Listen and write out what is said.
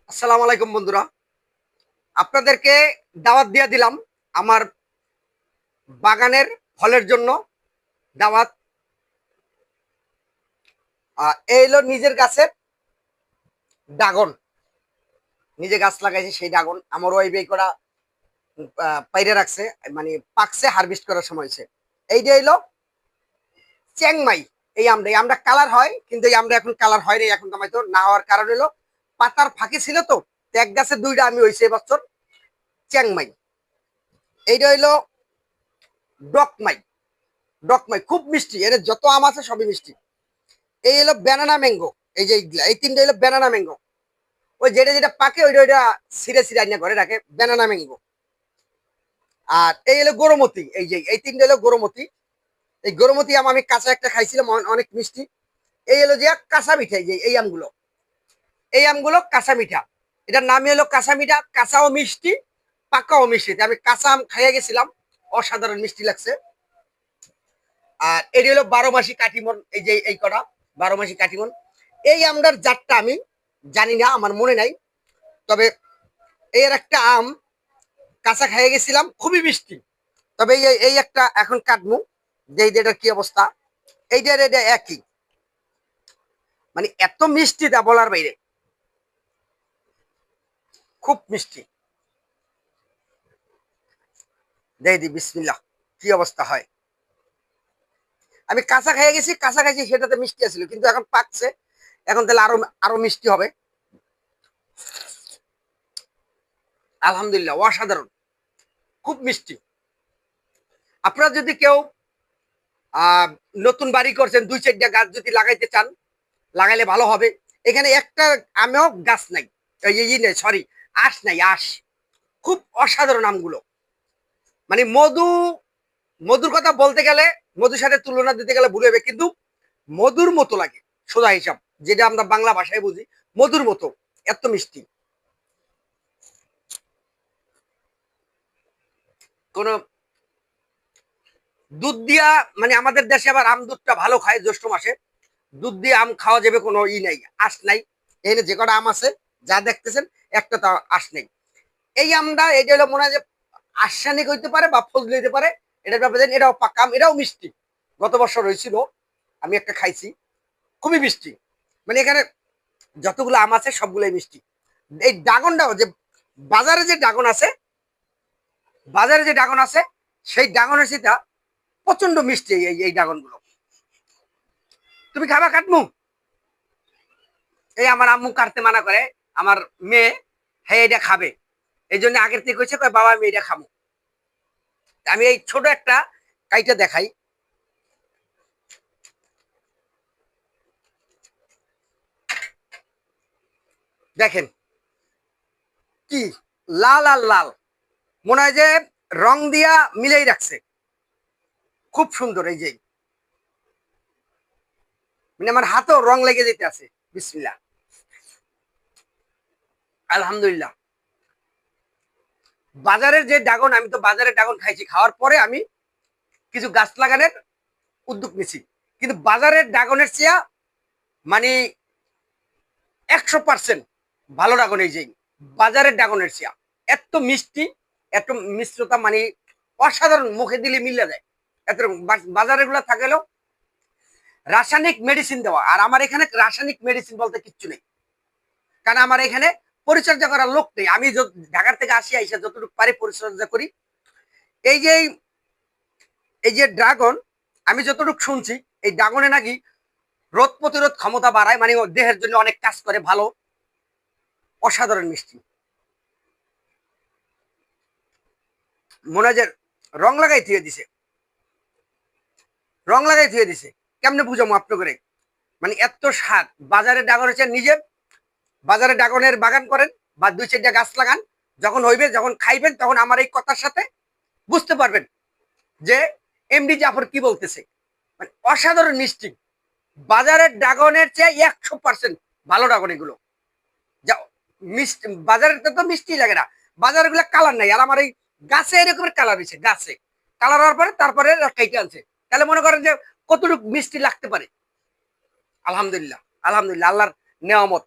আসসালামু আলাইকুম বন্ধুরা, আপনাদেরকে দাওয়াত দিয়ে দিলাম আমার বাগানের ফলের জন্য। দাওয়াত এই হলো নিজের গাছের ড্রাগন। নিজে গাছ লাগাইছে সেই ড্রাগন আমার ওই বে করা পাইরে রাখছে, মানে পাকছে, হারভেস্ট করার সময় হয়েছে। এইটা হইলো চ্যাংমাই। এই আমরা কালার হয়, কিন্তু এই আমরা এখন কালার হয় নাই, এখন কামাইতো না হওয়ার কারণ হলো পাতার ফাঁকি ছিল তো। তো এক গাছে দুইটা আমি হয়েছে এবছর চ্যাংমাই। এইটা হইলো ডকমাই। ডকমাই খুব মিষ্টি, এর যত আম আছে সবই মিষ্টি। এই হলো ব্যানানা ম্যাঙ্গো। এই যে এইগুলা, এই তিনটা হলো ব্যানানা ম্যাঙ্গো। ওই যেটা যেটা পাকে ওইটা ওইটা সিরে সিরে আইনা করে রাখে ব্যানানা ম্যাঙ্গো। আর এই হলো গরমতি। এই যে এই তিনটা হলো গরমতি। এই গরমতি আম আমি কাঁচা একটা খাইছিলাম, অনেক মিষ্টি। এই হলো যে কাঁচা মিঠা। এই যে এই আমগুলো কাঁচা মিঠা। এটার নামই হলো কাঁচা মিঠা। কাঁচাও মিষ্টি, পাকাও মিষ্টি। আমি কাঁচা আম খাইয়া গেছিলাম, অসাধারণ মিষ্টি লাগছে। আর এটি হলো 12 মাসি কাটিমন। এই যে এই কটা 12 মাসি কাটিমন। এই আমটার জাতটা আমি জানি না, আমার মনে নাই। তবে এর একটা আম কাঁচা খাইয়ে গেছিলাম, খুবই মিষ্টি। তবে এই একটা এখন কাটমু, যে এটার কি অবস্থা। এইটার এটা একই, মানে এত মিষ্টি তা বলার বাইরে, খুব মিষ্টি। দেই দি বিসমিল্লাহ, কি অবস্থা হয়। আমি কাঁচা খাইয়ে গেছি, কাঁচা খাইছি সেটাতে মিষ্টি আছিল, কিন্তু এখন পাকছে, এখন তাহলে আরো আরো মিষ্টি হবে। আলহামদুলিল্লাহ, অসাধারণ, খুব মিষ্টি। আপনারা যদি কেউ আহ নতুন বাড়ি করছেন, 2-4টা গাছ যদি লাগাইতে চান, লাগাইলে ভালো হবে। এখানে একটা আমেও গাছ নাই, নেই, সরি, আঁশ নাই, আঁশ। খুব অসাধারণ আমগুলো, মানে মধুর কথা বলতে গেলে, মধুর সাথে তুলনা দিতে গেলে ভুল হবে, কিন্তু মধুর মতো লাগে। সোজা হিসাব, যেটা আমরা বাংলা ভাষায় বুঝি, মধুর মতো, এত মিষ্টি। কোন দুধ দিয়া, মানে আমাদের দেশে আবার আম দুধটা ভালো খায় জ্যৈষ্ঠ মাসে। দুধ দিয়ে আম খাওয়া যাবে, কোনো নাই, আঁশ নাই। এখানে যে কটা আম আছে, যা দেখতেছেন, একটা তো আঁশ নেই। এই আমটা এটা হলো মনে হয় যে আশ্বানিক হইতে পারে বা ফজলি হইতে পারে। এটার ব্যাপারে এটাও পাকা আম, এটাও মিষ্টি। গত বছর হয়েছিল, আমি একটা খাইছি, খুবই মিষ্টি। মানে এখানে যতগুলো আম আছে সবগুলোই মিষ্টি। এই ড্রাগনটাও যে বাজারে যে ড্রাগন আছে, বাজারে যে ড্রাগন আছে, সেই ড্রাগনের সেটা প্রচন্ড মিষ্টি। এই ড্রাগন গুলো তুমি খাবা কাটমু? এই আমার আম্মু কাটতে মানা করে, আমার মেয়ে, হ্যাঁ এটা খাবে। এই জন্য আগের থেকে কইছে, কয় বাবা আমি এটা খাবো। আমি এই ছোট একটা কাইটা দেখাই, দেখেন কি লাল আর লাল, মনে হয় যে রং দিয়া মিলেই রাখছে, খুব সুন্দর। এই যে মানে আমার হাতেও রং লেগে যেতে আছে। বিসমিল্লাহ, আলহামদুলিল্লাহ। বাজারের যে ড্রাগন, আমি তো বাজারের ড্রাগন খাইছি, খাওয়ার পরে আমি কিছু গাছ লাগানোর উদ্যোগ নিছি, কিন্তু বাজারের ড্রাগনের চেয়া মানে 100% ভালো ড্রাগন। এই যে বাজারের ড্রাগনের চেয়া এত মিষ্টি, এত মিশ্রতা, মানে অসাধারণ, মুখে দিলে মিলে যায় এত। বাজারের গুলা থাকলেও রাসায়নিক মেডিসিন দেওয়া, আর আমার এখানে রাসায়নিক মেডিসিন বলতে কিচ্ছু নেই, কারণ আমার এখানে পরিচর্যা করার লোক নেই। আমি ঢাকার থেকে আসি, আইসা যতটুকু পারি পরিচর্যা করি। এই যে এই যে ড্রাগন, আমি যতটুকু শুনছি, এই ড্রাগনে নাকি রোগ প্রতিরোধ ক্ষমতা বাড়ায়, মানে দেহের জন্য অনেক কাজ করে, ভালো, অসাধারণ মিষ্টি। মনে হয় যে রং লাগাই থুয়ে দিছে, রং লাগাই থুয়ে দিছে। কেমনে বুঝামো আপনি করে, মানে এত স্বাদ। বাজারে ড্রাগন হচ্ছে, নিজে বাজারে ড্রাগনের বাগান করেন বা 2-4টা গাছ লাগান, যখন হইবে, যখন খাইবেন, তখন আমার এই কথার সাথে বুঝতে পারবেন যে এমডি জাফর কি বলতেছে। মানে অসাধারণ মিষ্টি, বাজারের ড্রাগনের চেয়ে 100% ভালো ড্রাগন এগুলো। যা মিষ্টি, বাজারের তো মিষ্টি লাগে না, বাজারের গুলা কালার নাই। আর আমার এই গাছে এরকমের কালার হয়েছে, গাছে কালার হওয়ার পরে তারপরে খাইতে আনছে। তাহলে মনে করেন যে কতটুকু মিষ্টি লাগতে পারে। আলহামদুলিল্লাহ, আলহামদুলিল্লাহ, আল্লাহর নেয়ামত।